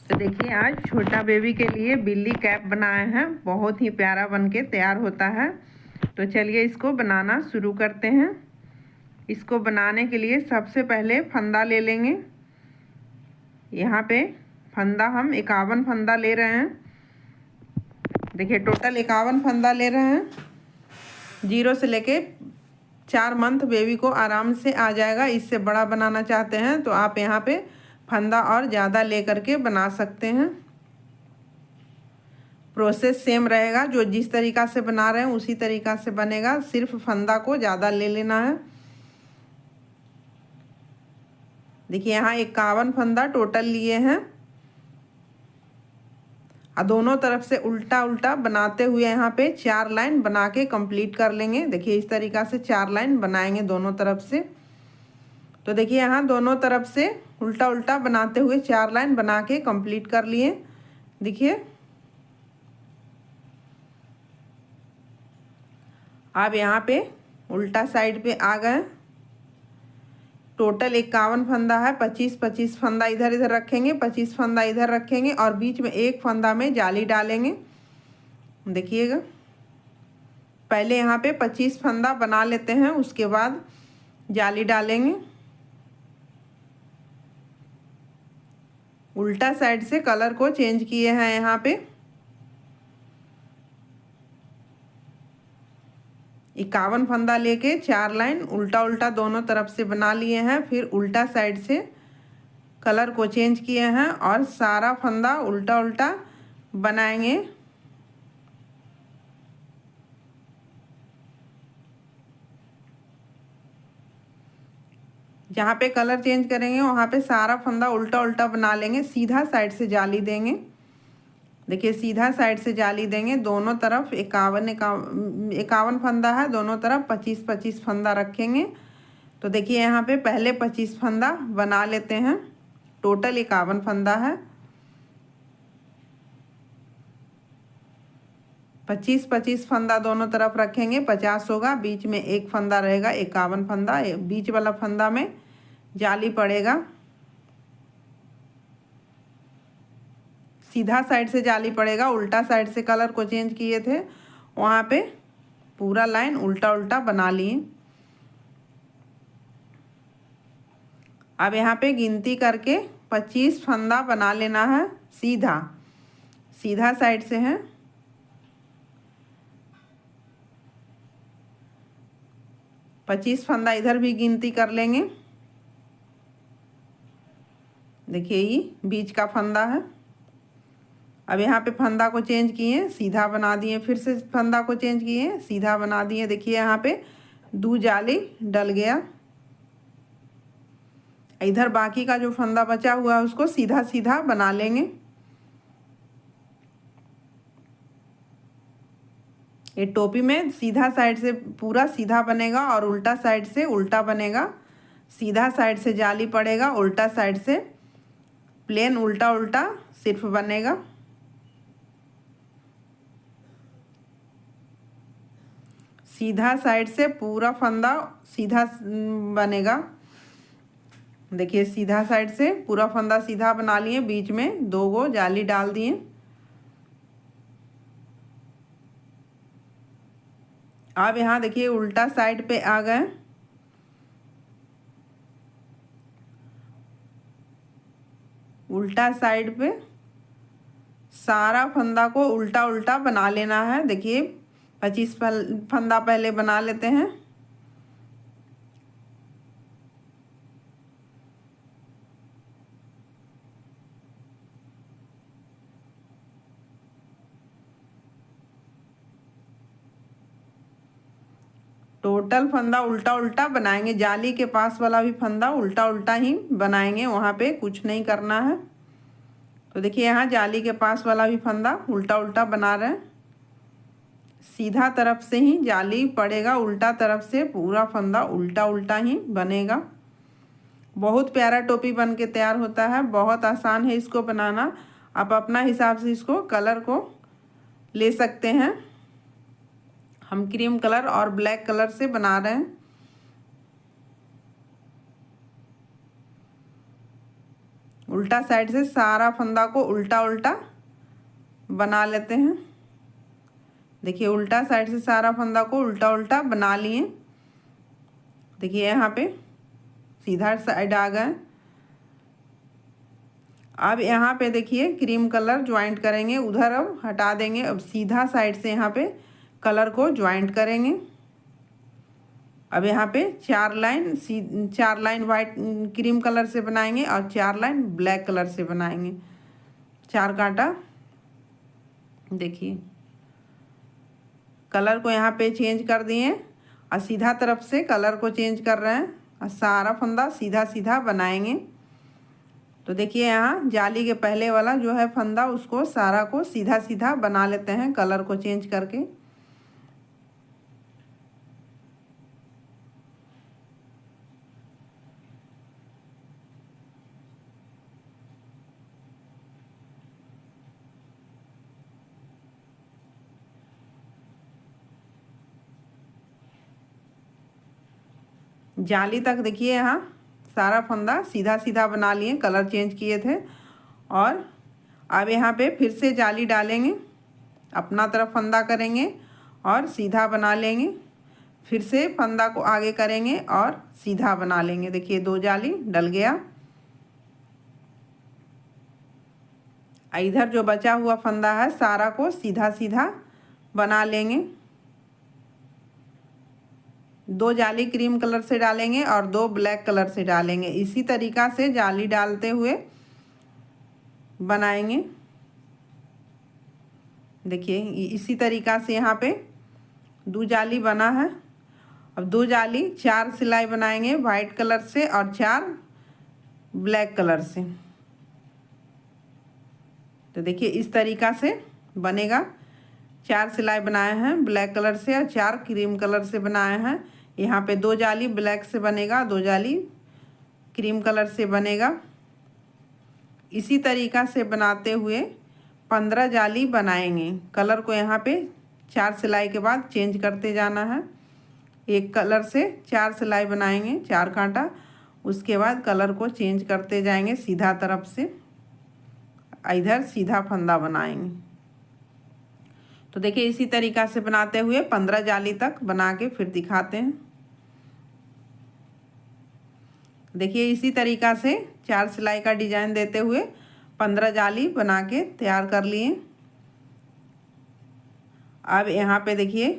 तो देखिए आज छोटा बेबी के लिए बिल्ली कैप बनाए हैं। बहुत ही प्यारा बनके तैयार होता है। तो चलिए इसको बनाना शुरू करते हैं। इसको बनाने के लिए सबसे पहले फंदा ले लेंगे। यहाँ पे फंदा हम 51 फंदा ले रहे हैं। देखिए टोटल 51 फंदा ले रहे हैं। 0 से लेके 4 मंथ बेबी को आराम से आ जाएगा। इससे बड़ा बनाना चाहते हैं तो आप यहाँ पे फंदा और ज़्यादा ले करके बना सकते हैं। प्रोसेस सेम रहेगा, जो जिस तरीक़ा से बना रहे हैं उसी तरीक़ा से बनेगा, सिर्फ फंदा को ज़्यादा ले लेना है। देखिए यहाँ 51 फंदा टोटल लिए हैं और दोनों तरफ से उल्टा उल्टा बनाते हुए यहाँ पे 4 लाइन बना के कंप्लीट कर लेंगे। देखिए इस तरीक़ा से 4 लाइन बनाएंगे दोनों तरफ से। तो देखिए यहाँ दोनों तरफ से उल्टा उल्टा बनाते हुए 4 लाइन बना के कंप्लीट कर लिए। देखिए अब यहाँ पे उल्टा साइड पे आ गए। टोटल 51 फंदा है। 25-25 फंदा इधर इधर रखेंगे, 25 फंदा इधर रखेंगे और बीच में एक फंदा में जाली डालेंगे। देखिएगा पहले यहाँ पे 25 फंदा बना लेते हैं, उसके बाद जाली डालेंगे। उल्टा साइड से कलर को चेंज किए हैं। यहाँ पे 51 फंदा लेके 4 लाइन उल्टा उल्टा दोनों तरफ से बना लिए हैं। फिर उल्टा साइड से कलर को चेंज किए हैं और सारा फंदा उल्टा उल्टा बनाएंगे। जहाँ पे कलर चेंज करेंगे वहाँ पे सारा फंदा उल्टा उल्टा बना लेंगे। सीधा साइड से जाली देंगे। देखिए सीधा साइड से जाली देंगे। दोनों तरफ 51 फंदा है, दोनों तरफ 25-25 फंदा रखेंगे। तो देखिए यहाँ पे पहले 25 फंदा बना लेते हैं। टोटल 51 फंदा है। 25-25 फंदा दोनों तरफ रखेंगे, 50 होगा। बीच में एक फंदा रहेगा, 51 फंदा। बीच वाला फंदा में जाली पड़ेगा। सीधा साइड से जाली पड़ेगा। उल्टा साइड से कलर को चेंज किए थे वहाँ पे पूरा लाइन उल्टा उल्टा बना लिए। अब यहाँ पे गिनती करके 25 फंदा बना लेना है। सीधा सीधा साइड से है। 25 फंदा इधर भी गिनती कर लेंगे। देखिए ये बीच का फंदा है। अब यहाँ पे फंदा को चेंज किए, सीधा बना दिए। फिर से फंदा को चेंज किए, सीधा बना दिए। देखिए यहाँ पे 2 जाली डल गया। इधर बाकी का जो फंदा बचा हुआ है उसको सीधा सीधा बना लेंगे। ये टोपी में सीधा साइड से पूरा सीधा बनेगा और उल्टा साइड से उल्टा बनेगा। सीधा साइड से जाली पड़ेगा, उल्टा साइड से प्लेन उल्टा उल्टा सिर्फ बनेगा। सीधा साइड से पूरा फंदा सीधा बनेगा। देखिए सीधा साइड से पूरा फंदा सीधा बना लिए। बीच में 2 गो जाली डाल दिए। अब यहाँ देखिए उल्टा साइड पे आ गए। उल्टा साइड पे सारा फंदा को उल्टा उल्टा बना लेना है। देखिए 25 फंदा पहले बना लेते हैं। टोटल फंदा उल्टा उल्टा बनाएंगे। जाली के पास वाला भी फंदा उल्टा उल्टा ही बनाएंगे, वहाँ पे कुछ नहीं करना है। तो देखिए यहाँ जाली के पास वाला भी फंदा उल्टा उल्टा बना रहे हैं। सीधा तरफ से ही जाली पड़ेगा, उल्टा तरफ से पूरा फंदा उल्टा उल्टा ही बनेगा। बहुत प्यारा टोपी बन के तैयार होता है। बहुत आसान है इसको बनाना। आप अपना हिसाब से इसको कलर को ले सकते हैं। हम क्रीम कलर और ब्लैक कलर से बना रहे हैं। उल्टा साइड से सारा फंदा को उल्टा उल्टा बना लेते हैं। देखिए उल्टा साइड से सारा फंदा को उल्टा उल्टा बना लिए। देखिए यहाँ पे सीधा साइड आ गए। अब यहाँ पे देखिए क्रीम कलर ज्वाइंट करेंगे, उधर अब हटा देंगे। अब सीधा साइड से यहाँ पे कलर को ज्वाइंट करेंगे। अब यहाँ पे 4 लाइन वाइट क्रीम कलर से बनाएंगे और 4 लाइन ब्लैक कलर से बनाएंगे। 4 कांटा। देखिए कलर को यहाँ पे चेंज कर दिए और सीधा तरफ से कलर को चेंज कर रहे हैं और सारा फंदा सीधा सीधा बनाएंगे। तो देखिए यहाँ जाली के पहले वाला जो है फंदा, उसको सारा को सीधा सीधा बना लेते हैं कलर को चेंज करके। जाली तक देखिए यहाँ सारा फंदा सीधा सीधा बना लिए, कलर चेंज किए थे। और अब यहाँ पे फिर से जाली डालेंगे, अपना तरफ फंदा करेंगे और सीधा बना लेंगे। फिर से फंदा को आगे करेंगे और सीधा बना लेंगे। देखिए 2 जाली डल गया। इधर जो बचा हुआ फंदा है सारा को सीधा सीधा बना लेंगे। 2 जाली क्रीम कलर से डालेंगे और 2 ब्लैक कलर से डालेंगे। इसी तरीक़ा से जाली डालते हुए बनाएंगे। देखिए इसी तरीक़ा से यहाँ पे 2 जाली बना है। अब 2 जाली 4 सिलाई बनाएंगे वाइट कलर से और 4 ब्लैक कलर से। तो देखिए इस तरीक़ा से बनेगा। 4 सिलाई बनाए हैं ब्लैक कलर से और 4 क्रीम कलर से बनाए हैं। यहाँ पे 2 जाली ब्लैक से बनेगा, 2 जाली क्रीम कलर से बनेगा। इसी तरीक़ा से बनाते हुए 15 जाली बनाएंगे। कलर को यहाँ पे 4 सिलाई के बाद चेंज करते जाना है। एक कलर से 4 सिलाई बनाएंगे, 4 कांटा। उसके बाद कलर को चेंज करते जाएंगे सीधा तरफ से, इधर सीधा फंदा बनाएंगे। तो देखिए इसी तरीक़ा से बनाते हुए 15 जाली तक बना के फिर दिखाते हैं। देखिए इसी तरीक़ा से 4 सिलाई का डिजाइन देते हुए 15 जाली बना के तैयार कर लिए। अब यहाँ पे देखिए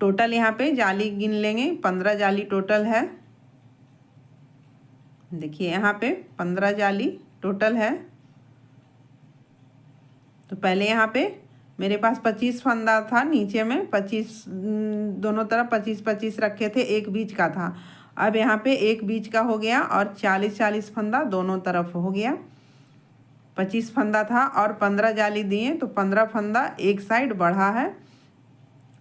टोटल यहाँ पे जाली गिन लेंगे, 15 जाली टोटल है। देखिए यहाँ पे 15 जाली टोटल है। तो पहले यहाँ पे मेरे पास 25 फंदा था, नीचे में 25 दोनों तरफ 25-25 रखे थे, एक बीच का था। अब यहाँ पे एक बीच का हो गया और 40-40 फंदा दोनों तरफ हो गया। 25 फंदा था और 15 जाली दिए तो 15 फंदा एक साइड बढ़ा है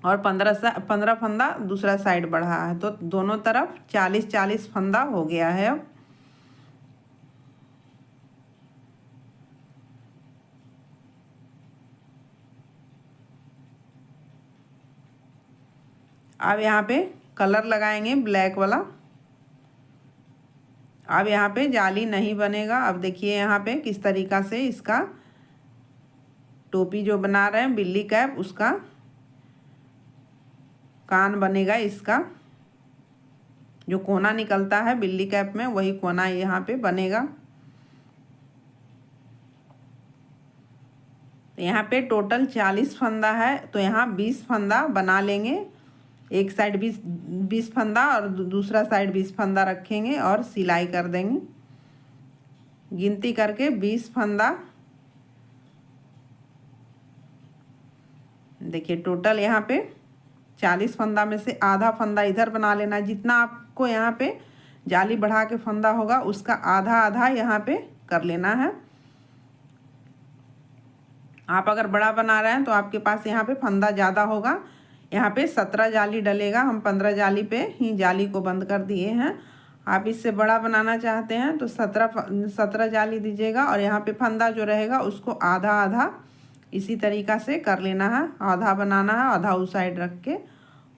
और 15 फंदा दूसरा साइड बढ़ा है। तो दोनों तरफ 40-40 फंदा हो गया है। अब यहाँ पे कलर लगाएंगे ब्लैक वाला। अब यहाँ पे जाली नहीं बनेगा। अब देखिए यहाँ पे किस तरीक़ा से इसका टोपी जो बना रहे हैं बिल्ली कैप, उसका कान बनेगा। इसका जो कोना निकलता है बिल्ली कैप में, वही कोना यहाँ पे बनेगा। यहाँ पे टोटल 40 फंदा है तो यहाँ 20 फंदा बना लेंगे। एक साइड 20 फंदा और दूसरा साइड 20 फंदा रखेंगे और सिलाई कर देंगे। गिनती करके 20 फंदा। देखिए टोटल यहाँ पे 40 फंदा में से आधा फंदा इधर बना लेना। जितना आपको यहाँ पे जाली बढ़ा के फंदा होगा उसका आधा आधा यहाँ पे कर लेना है। आप अगर बड़ा बना रहे हैं तो आपके पास यहाँ पे फंदा ज़्यादा होगा। यहाँ पे 17 जाली डलेगा, हम 15 जाली पे ही जाली को बंद कर दिए हैं। आप इससे बड़ा बनाना चाहते हैं तो 17 जाली दीजिएगा और यहाँ पे फंदा जो रहेगा उसको आधा आधा इसी तरीक़ा से कर लेना है। आधा बनाना है, आधा उस साइड रख के,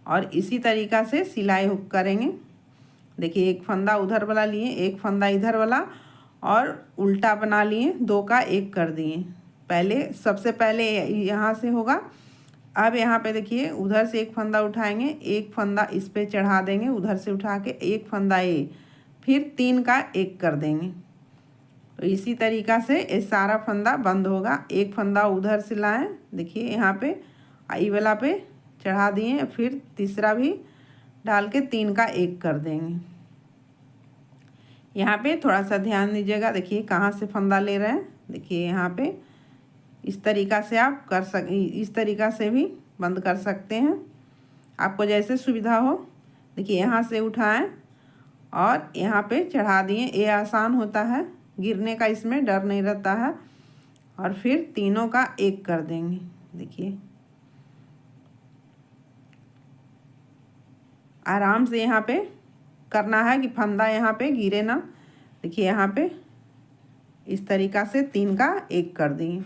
और इसी तरीक़ा से सिलाई हुक करेंगे। देखिए एक फंदा उधर वाला लिए, एक फंदा इधर वाला, और उल्टा बना लिए, 2 का 1 कर दिए। पहले सबसे पहले यहाँ से होगा। अब यहाँ पे देखिए उधर से एक फंदा उठाएंगे, एक फंदा इस पे चढ़ा देंगे, उधर से उठा के एक फंदा ये, फिर 3 का 1 कर देंगे। तो इसी तरीक़ा से ये सारा फंदा बंद होगा। एक फंदा उधर से लाएं, देखिए यहाँ पे आई वाला पे चढ़ा दिए, फिर तीसरा भी डाल के 3 का 1 कर देंगे। यहाँ पे थोड़ा सा ध्यान दीजिएगा, देखिए कहाँ से फंदा ले रहे हैं। देखिए यहाँ पे इस तरीक़ा से आप इस तरीक़ा से भी बंद कर सकते हैं, आपको जैसे सुविधा हो। देखिए यहाँ से उठाएं और यहाँ पे चढ़ा दिए, ये आसान होता है, गिरने का इसमें डर नहीं रहता है। और फिर तीनों का 1 कर देंगे। देखिए आराम से यहाँ पे करना है कि फंदा यहाँ पे गिरे ना। देखिए यहाँ पे इस तरीक़ा से 3 का 1 कर दिए।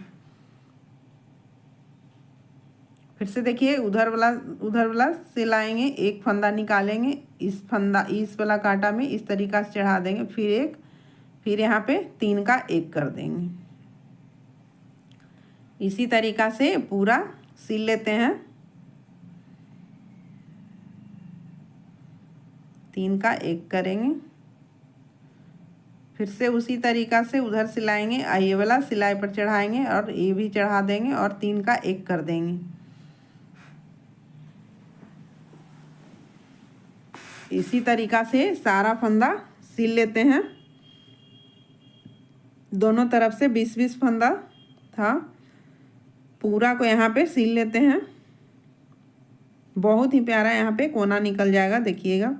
फिर से देखिए उधर वाला से लाएंगे, एक फंदा निकालेंगे, इस वाला कांटा में इस तरीक़ा से चढ़ा देंगे, फिर यहाँ पे 3 का 1 कर देंगे। इसी तरीक़ा से पूरा सिल लेते हैं। 3 का 1 करेंगे, फिर से उसी तरीक़ा से उधर सिलाएंगे, ये वाला सिलाई पर चढ़ाएंगे और ये भी चढ़ा देंगे और 3 का 1 कर देंगे। इसी तरीक़ा से सारा फंदा सिल लेते हैं। दोनों तरफ से 20-20 फंदा था, पूरा को यहाँ पे सिल लेते हैं। बहुत ही प्यारा यहाँ पे कोना निकल जाएगा, देखिएगा।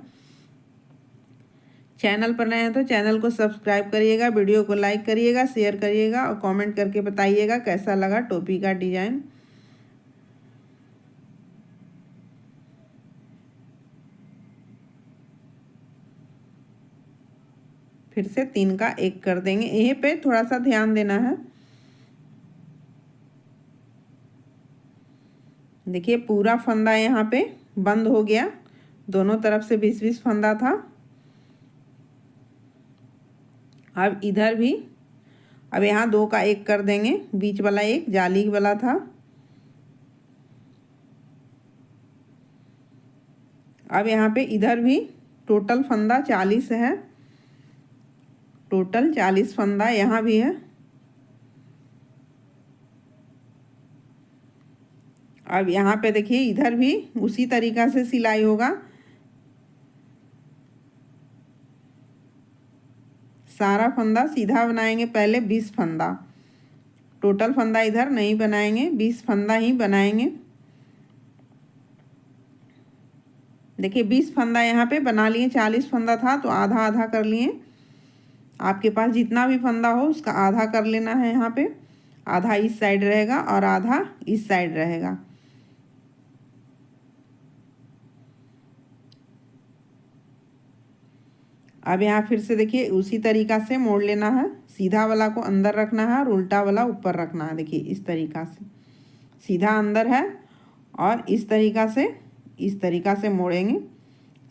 चैनल पर नए हैं तो चैनल को सब्सक्राइब करिएगा, वीडियो को लाइक करिएगा, शेयर करिएगा और कमेंट करके बताइएगा कैसा लगा टोपी का डिज़ाइन। फिर से 3 का 1 कर देंगे, यहीं पे थोड़ा सा ध्यान देना है। देखिए पूरा फंदा यहाँ पे बंद हो गया, दोनों तरफ से 20-20 फंदा था। अब इधर भी, अब यहाँ 2 का 1 कर देंगे, बीच वाला एक जाली वाला था। अब यहाँ पे इधर भी टोटल फंदा 40 है, टोटल 40 फंदा यहाँ भी है। अब यहाँ पे देखिए इधर भी उसी तरीक़ा से सिलाई होगा। सारा फंदा सीधा बनाएंगे, पहले 20 फंदा, टोटल फंदा इधर नहीं बनाएंगे, 20 फंदा ही बनाएंगे। देखिए 20 फंदा यहाँ पे बना लिए, 40 फंदा था तो आधा आधा कर लिए। आपके पास जितना भी फंदा हो उसका आधा कर लेना है। यहाँ पे आधा इस साइड रहेगा और आधा इस साइड रहेगा। अब यहाँ फिर से देखिए उसी तरीक़ा से मोड़ लेना है, सीधा वाला को अंदर रखना है और उल्टा वाला ऊपर रखना है। देखिए इस तरीक़ा से सीधा अंदर है और इस तरीक़ा से मोड़ेंगे,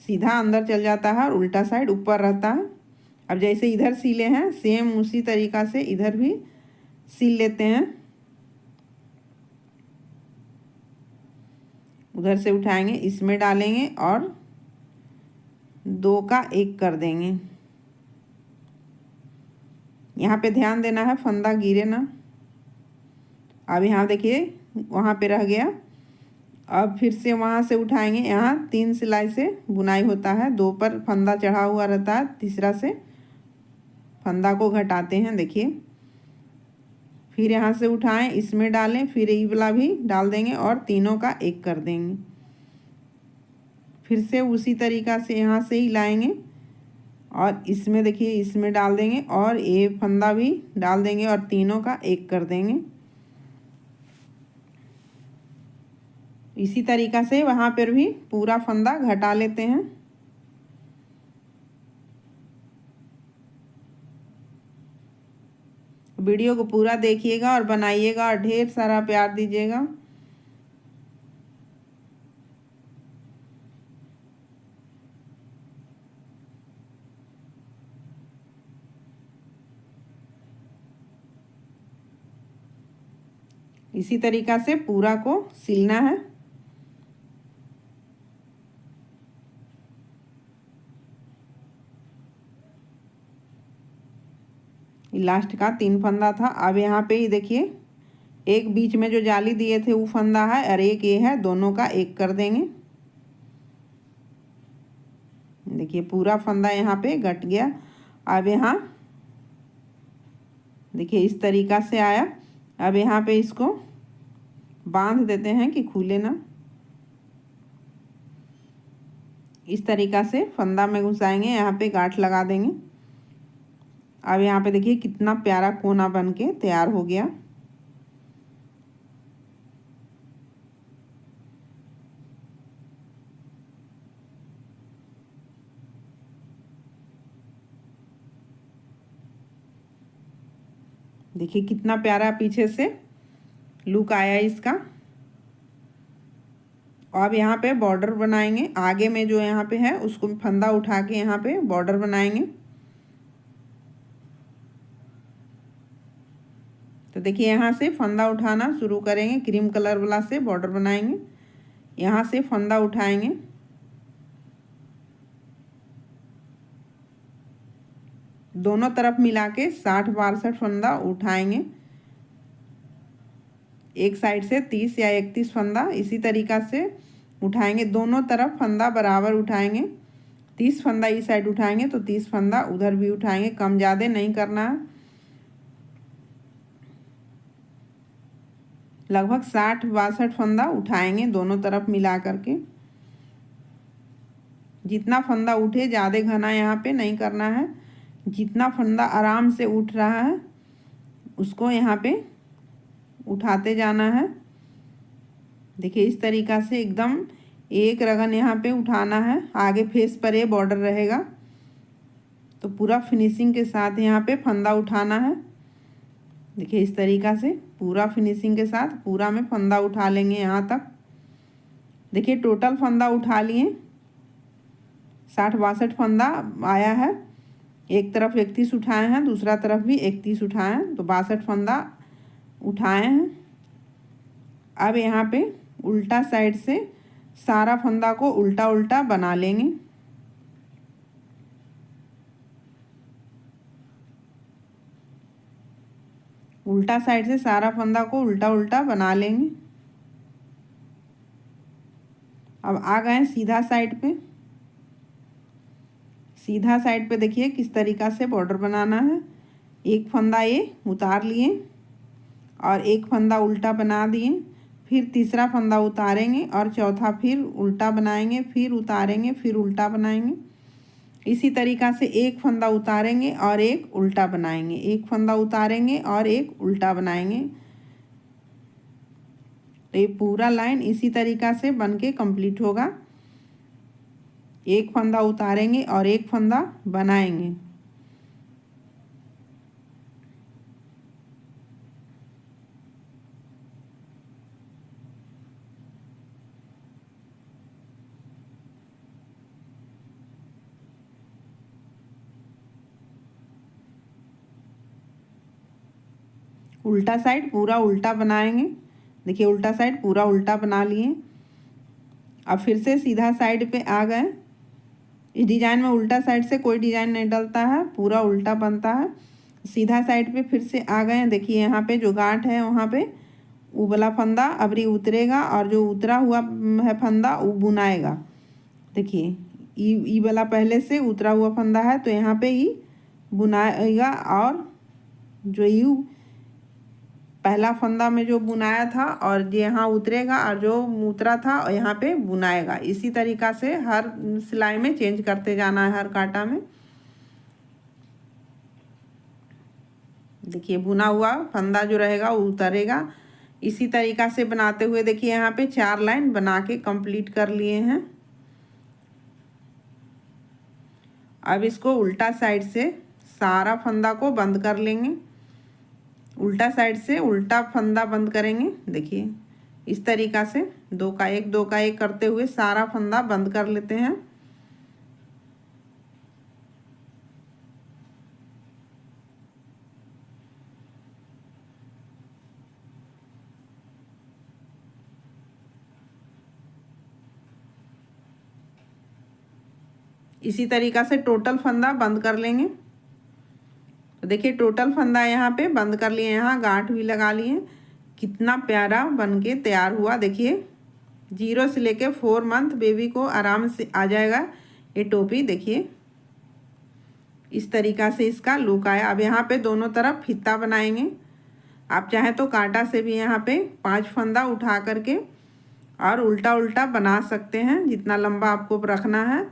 सीधा अंदर चल जाता है और उल्टा साइड ऊपर रहता है। अब जैसे इधर सिले हैं सेम उसी तरीक़ा से इधर भी सिल लेते हैं। उधर से उठाएंगे, इसमें डालेंगे और 2 का 1 कर देंगे। यहाँ पे ध्यान देना है फंदा गिरे ना। अब यहाँ देखिए वहाँ पे रह गया, अब फिर से वहाँ से उठाएंगे। यहाँ 3 सिलाई से बुनाई होता है, 2 पर फंदा चढ़ा हुआ रहता है, तीसरा से फंदा को घटाते हैं। देखिए फिर यहाँ से उठाएं, इसमें डालें, फिर ये वाला भी डाल देंगे और तीनों का 1 कर देंगे। फिर से उसी तरीक़ा से यहाँ से ही लाएंगे और इसमें देखिए इसमें डाल देंगे और ये फंदा भी डाल देंगे और तीनों का 1 कर देंगे। इसी तरीक़ा से वहाँ पर भी पूरा फंदा घटा लेते हैं। वीडियो को पूरा देखिएगा और बनाइएगा और ढेर सारा प्यार दीजिएगा। इसी तरीक़ा से पूरा को सिलना है। लास्ट का 3 फंदा था। अब यहाँ पे ही देखिए एक बीच में जो जाली दिए थे वो फंदा है और एक ये है, दोनों का एक कर देंगे। देखिए पूरा फंदा यहाँ पे गट गया। अब यहाँ देखिए इस तरीक़ा से आया। अब यहाँ पे इसको बांध देते हैं कि खुले ना। इस तरीक़ा से फंदा में घुसाएंगे, यहाँ पे गांठ लगा देंगे। अब यहाँ पे देखिए कितना प्यारा कोना बन के तैयार हो गया। देखिए कितना प्यारा पीछे से लुक आया इसका। अब यहाँ पे बॉर्डर बनाएंगे। आगे में जो यहाँ पे है उसको फंदा उठा के यहाँ पे बॉर्डर बनाएंगे। तो देखिए यहाँ से फंदा उठाना शुरू करेंगे, क्रीम कलर वाला से बॉर्डर बनाएंगे। यहाँ से फंदा उठाएंगे, दोनों तरफ मिला के 60-62 फंदा उठाएंगे। एक साइड से 30 या 31 फंदा इसी तरीक़ा से उठाएंगे। दोनों तरफ फंदा बराबर उठाएंगे। 30 फंदा इस साइड उठाएंगे तो 30 फंदा उधर भी उठाएंगे, कम ज़्यादा नहीं करना है। लगभग 60-62 फंदा उठाएंगे दोनों तरफ मिला करके। जितना फंदा उठे, ज़्यादा घना यहाँ पे नहीं करना है। जितना फंदा आराम से उठ रहा है उसको यहाँ पे उठाते जाना है। देखिए इस तरीक़ा से एकदम एक रगन यहाँ पे उठाना है। आगे फेस पर ये बॉर्डर रहेगा तो पूरा फिनिशिंग के साथ यहाँ पे फंदा उठाना है। देखिए इस तरीक़ा से पूरा फिनिशिंग के साथ पूरा में फंदा उठा लेंगे यहाँ तक। देखिए टोटल फंदा उठा लिए 60-62 फंदा आया है। एक तरफ 31 उठाए हैं, दूसरा तरफ भी 31 उठाए हैं, तो 62 फंदा उठाए हैं। अब यहाँ पे उल्टा साइड से सारा फंदा को उल्टा उल्टा बना लेंगे। उल्टा साइड से सारा फंदा को उल्टा उल्टा बना लेंगे। अब आ गए सीधा साइड पे। सीधा साइड पे देखिए किस तरीक़ा से बॉर्डर बनाना है। एक फंदा ये उतार लिए और एक फंदा उल्टा बना दिए, फिर तीसरा फंदा उतारेंगे और चौथा फिर उल्टा बनाएंगे, फिर उतारेंगे, फिर उल्टा बनाएंगे। इसी तरीक़ा से एक फंदा उतारेंगे और एक उल्टा बनाएंगे, एक फंदा उतारेंगे और एक उल्टा बनाएंगे। तो ये पूरा लाइन इसी तरीक़ा से बन के कंप्लीट होगा। एक फंदा उतारेंगे और एक फंदा बनाएंगे। उल्टा साइड पूरा उल्टा बनाएंगे। देखिए उल्टा साइड पूरा उल्टा बना लिए। अब फिर से सीधा साइड पे आ गए। इस डिज़ाइन में उल्टा साइड से कोई डिज़ाइन नहीं डलता है, पूरा उल्टा बनता है। सीधा साइड पे फिर से आ गए। देखिए यहाँ पे जो गांठ है वहाँ पे वो वाला फंदा अबरी उतरेगा और जो उतरा हुआ है फंदा वो बुनाएगा। देखिए ई वाला पहले से उतरा हुआ फंदा है तो यहाँ पे ही बुनाएगा, और जो यू पहला फंदा में जो बुनाया था और यहाँ उतरेगा और जो उतरा था और यहाँ पे बुनाएगा। इसी तरीक़ा से हर सिलाई में चेंज करते जाना है, हर कांटा में। देखिए बुना हुआ फंदा जो रहेगा वो उतरेगा। इसी तरीक़ा से बनाते हुए देखिए यहाँ पे 4 लाइन बना के कंप्लीट कर लिए हैं। अब इसको उल्टा साइड से सारा फंदा को बंद कर लेंगे। उल्टा साइड से उल्टा फंदा बंद करेंगे। देखिए इस तरीक़ा से 2 का 1 2 का 1 करते हुए सारा फंदा बंद कर लेते हैं। इसी तरीक़ा से टोटल फंदा बंद कर लेंगे। तो देखिए टोटल फंदा यहाँ पे बंद कर लिए, यहाँ गांठ भी लगा लिए। कितना प्यारा बनके तैयार हुआ। देखिए 0 से लेके 4 मंथ बेबी को आराम से आ जाएगा ये टोपी। देखिए इस तरीक़ा से इसका लुक आया। अब यहाँ पे दोनों तरफ फीता बनाएंगे। आप चाहें तो कांटा से भी यहाँ पे 5 फंदा उठा करके और उल्टा उल्टा बना सकते हैं, जितना लंबा आपको रखना है।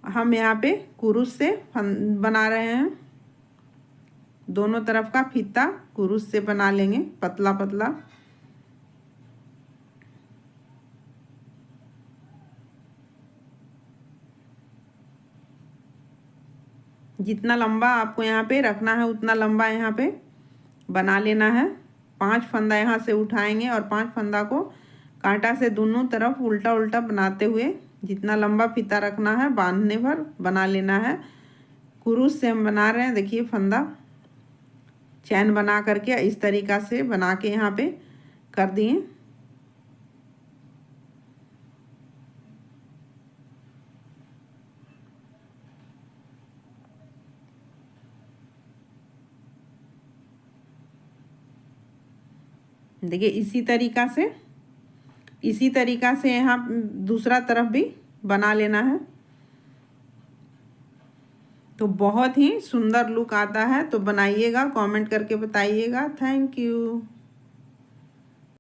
हम यहाँ पे कुरूस से बना रहे हैं। दोनों तरफ का फीता कुरूस से बना लेंगे, पतला पतला। जितना लंबा आपको यहाँ पे रखना है उतना लंबा यहाँ पे बना लेना है। 5 फंदा यहाँ से उठाएंगे और 5 फंदा को कांटा से दोनों तरफ उल्टा उल्टा बनाते हुए जितना लंबा फीता रखना है बांधने भर बना लेना है। कुरूस से हम बना रहे हैं। देखिए फंदा चैन बना करके इस तरीक़ा से बना के यहाँ पे कर दिए। देखिए इसी तरीक़ा से यहाँ दूसरा तरफ भी बना लेना है। तो बहुत ही सुंदर लुक आता है। तो बनाइएगा, कमेंट करके बताइएगा। Thank you.